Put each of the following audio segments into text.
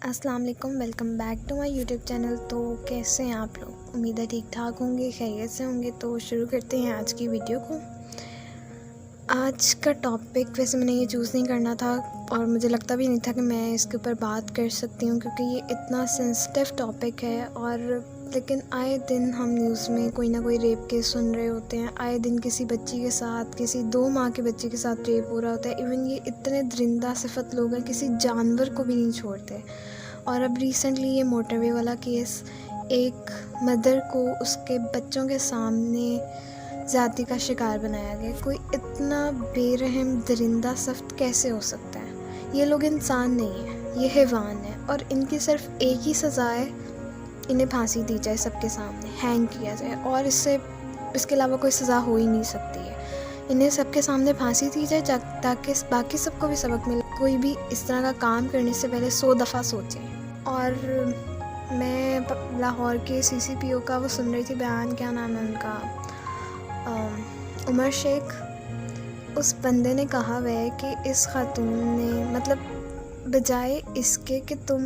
अस्सलाम वालेकुम, welcome back to my YouTube channel. तो कैसे हैं आप लोग? उम्मीद है ठीक ठाक होंगे, खैरियत से होंगे। तो शुरू करते हैं आज की वीडियो को। आज का टॉपिक वैसे मैंने ये चूज़ नहीं करना था और मुझे लगता भी नहीं था कि मैं इसके ऊपर बात कर सकती हूँ, क्योंकि ये इतना सेंसिटिव टॉपिक है। और लेकिन आए दिन हम न्यूज़ में कोई ना कोई रेप केस सुन रहे होते हैं। आए दिन किसी बच्ची के साथ, किसी 2 माह के बच्चे के साथ रेप हो रहा होता है। इवन ये इतने दरिंदा सिफत लोग हैं, किसी जानवर को भी नहीं छोड़ते। और अब रिसेंटली ये मोटरवे वाला केस, एक मदर को उसके बच्चों के सामने ज़्यादती का शिकार बनाया गया। कोई इतना बेरहम दरिंदा सख्त कैसे हो सकता है? ये लोग इंसान नहीं है, ये हैवान है। और इनकी सिर्फ एक ही सज़ा है, इन्हें फांसी दी जाए सबके सामने, हैंग किया जाए। और इसके अलावा कोई सज़ा हो ही नहीं सकती है। इन्हें सबके सामने फांसी दी जाए ताकि बाकी सबको भी सबक मिले। कोई भी इस तरह का काम करने से पहले 100 दफ़ा सोचे। और मैं लाहौर के CCPO का वो सुन रही थी बयान, क्या नाम है उनका, उमर शेख। उस बंदे ने कहा हुआ है कि इस खातून ने, मतलब बजाय इसके कि तुम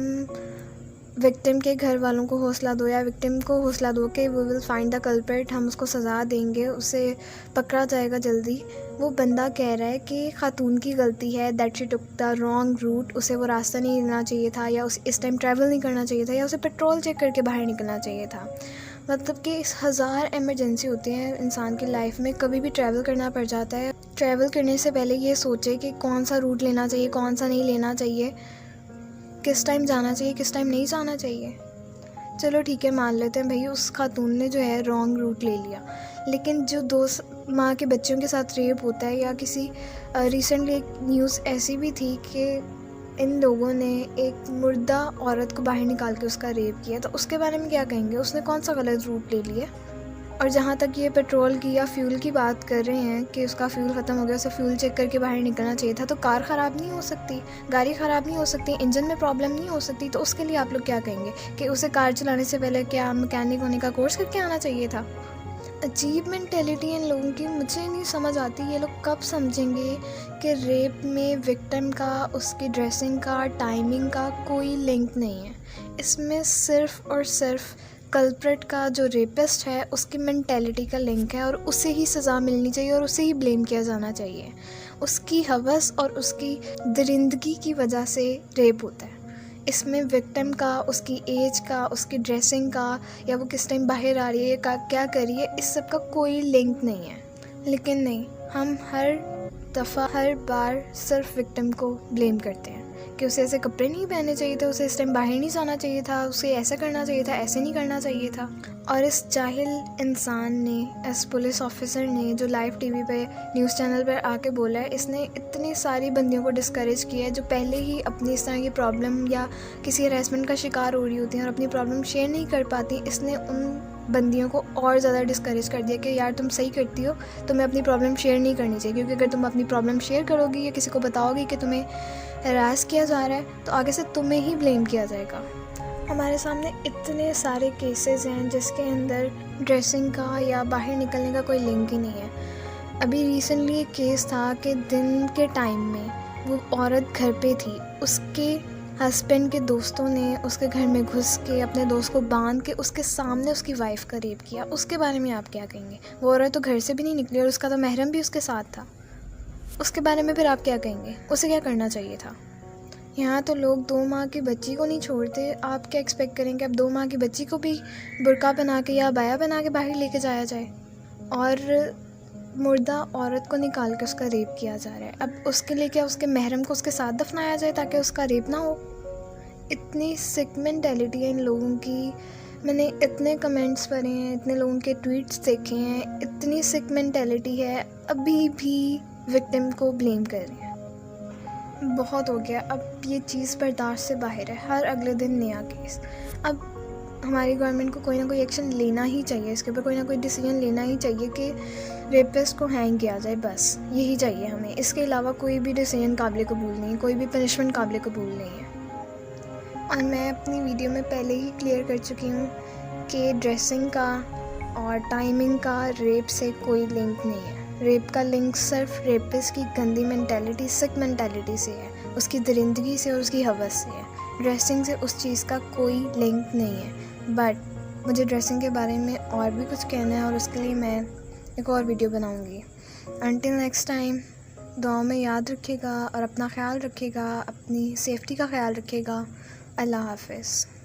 विक्टिम के घर वालों को हौसला दो या विक्टिम को हौसला दो कि we will find the culprit, हम उसको सज़ा देंगे, उसे पकड़ा जाएगा जल्दी, वो बंदा कह रहा है कि खातून की गलती है, that she took the wrong route. उसे वो रास्ता नहीं लेना चाहिए था, या उसे इस टाइम ट्रैवल नहीं करना चाहिए था, या उसे पेट्रोल चेक करके बाहर निकलना चाहिए था। मतलब कि 1000 एमरजेंसी होती है इंसान की लाइफ में, कभी भी ट्रैवल करना पड़ जाता है। ट्रैवल करने से पहले ये सोचे कि कौन सा रूट लेना चाहिए, कौन सा नहीं लेना चाहिए, किस टाइम जाना चाहिए, किस टाइम नहीं जाना चाहिए। चलो ठीक है, मान लेते हैं भाई उस खातून ने जो है रॉन्ग रूट ले लिया। लेकिन जो 2 माह के बच्चों के साथ रेप होता है, या किसी रिसेंटली एक न्यूज़ ऐसी भी थी कि इन लोगों ने एक मुर्दा औरत को बाहर निकाल के उसका रेप किया, तो उसके बारे में क्या कहेंगे? उसने कौन सा गलत रूट ले लिया? और जहाँ तक ये पेट्रोल की या फ्यूल की बात कर रहे हैं कि उसका फ्यूल ख़त्म हो गया, उसे फ्यूल चेक करके बाहर निकलना चाहिए था, तो कार ख़राब नहीं हो सकती, गाड़ी ख़राब नहीं हो सकती, इंजन में प्रॉब्लम नहीं हो सकती? तो उसके लिए आप लोग क्या कहेंगे कि उसे कार चलाने से पहले क्या मैकेनिक होने का कोर्स करके आना चाहिए था? अजीब मेंटेलिटी इन लोगों की, मुझे नहीं समझ आती। ये लोग कब समझेंगे कि रेप में विक्टिम का, उसकी ड्रेसिंग का, टाइमिंग का कोई लिंक नहीं है। इसमें सिर्फ़ और सिर्फ कल्प्रिट का, जो रेपिस्ट है, उसकी मेंटेलिटी का लिंक है। और उसे ही सज़ा मिलनी चाहिए और उसे ही ब्लेम किया जाना चाहिए। उसकी हवस और उसकी दरिंदगी की वजह से रेप होता है। इसमें विक्टिम का, उसकी एज का, उसकी ड्रेसिंग का, या वो किस टाइम बाहर आ रही है, क्या कर रही है, इस सब का कोई लिंक नहीं है। लेकिन नहीं, हम हर दफ़ा, हर बार सिर्फ विक्टिम को ब्लेम करते हैं कि उसे ऐसे कपड़े नहीं पहनने चाहिए थे, उसे इस टाइम बाहर नहीं जाना चाहिए था, उसे ऐसा करना चाहिए था, ऐसे नहीं करना चाहिए था। और इस जाहिल इंसान ने, इस पुलिस ऑफिसर ने, जो लाइव टीवी पे, न्यूज़ चैनल पर आके बोला है, इसने इतनी सारी बंदियों को डिस्करेज किया है जो पहले ही अपनी इस तरह की प्रॉब्लम या किसी हरेसमेंट का शिकार हो रही होती हैं और अपनी प्रॉब्लम शेयर नहीं कर पाती। इसने उन बंदियों को और ज़्यादा डिस्करेज कर दिया कि यार तुम सही करती हो, तुम्हें अपनी प्रॉब्लम शेयर नहीं करनी चाहिए, क्योंकि अगर तुम अपनी प्रॉब्लम शेयर करोगी या किसी को बताओगी कि तुम्हें हरास किया जा रहा है, तो आगे से तुम्हें ही ब्लेम किया जाएगा। हमारे सामने इतने सारे केसेस हैं जिसके अंदर ड्रेसिंग का या बाहर निकलने का कोई लिंक ही नहीं है। अभी रिसेंटली एक केस था कि दिन के टाइम में वो औरत घर पे थी, उसके हस्बैंड के दोस्तों ने उसके घर में घुस के अपने दोस्त को बांध के उसके सामने उसकी वाइफ का रेप किया। उसके बारे में आप क्या कहेंगे? वो औरत तो घर से भी नहीं निकली और उसका तो महरम भी उसके साथ था। उसके बारे में फिर आप क्या कहेंगे? उसे क्या करना चाहिए था? यहाँ तो लोग 2 माह की बच्ची को नहीं छोड़ते, आप क्या एक्सपेक्ट करेंगे अब 2 माह की बच्ची को भी बुर्का बना के या बाया बना के बाहर लेके जाया जाए? और मुर्दा औरत को निकाल के उसका रेप किया जा रहा है। अब उसके लिए क्या उसके महरम को उसके साथ दफनाया जाए ताकि उसका रेप ना हो? इतनी सिक मेंटेलिटी है इन लोगों की। मैंने इतने कमेंट्स पढ़े हैं, इतने लोगों के ट्वीट्स देखे हैं, इतनी सिक मेंटेलिटी है, अभी भी विक्टिम को ब्लेम कर रहे हैं। बहुत हो गया, अब ये चीज़ बर्दाश्त से बाहर है। हर अगले दिन नया केस। अब हमारी गवर्नमेंट को कोई ना कोई एक्शन लेना ही चाहिए, इसके ऊपर कोई ना कोई डिसीजन लेना ही चाहिए कि रेपिस्ट को हैंग किया जाए, बस यही चाहिए हमें। इसके अलावा कोई भी डिसीजन काबिल कबूल नहीं, कोई भी पनिशमेंट काबिल कबूल नहीं है। और मैं अपनी वीडियो में पहले ही क्लियर कर चुकी हूँ कि ड्रेसिंग का और टाइमिंग का रेप से कोई लिंक नहीं है। रेप का लिंक सिर्फ रेपिस्ट की गंदी मेंटालिटी, सिक मेंटालिटी से है, उसकी दरिंदगी से और उसकी हवस से है। ड्रेसिंग से उस चीज़ का कोई लिंक नहीं है। बट मुझे ड्रेसिंग के बारे में और भी कुछ कहना है और उसके लिए मैं एक और वीडियो बनाऊँगी। अंटिल नेक्स्ट टाइम, दुआओं में याद रखिएगा और अपना ख्याल रखिएगा, अपनी सेफ्टी का ख्याल रखिएगा। अल्लाह हाफ़िज़।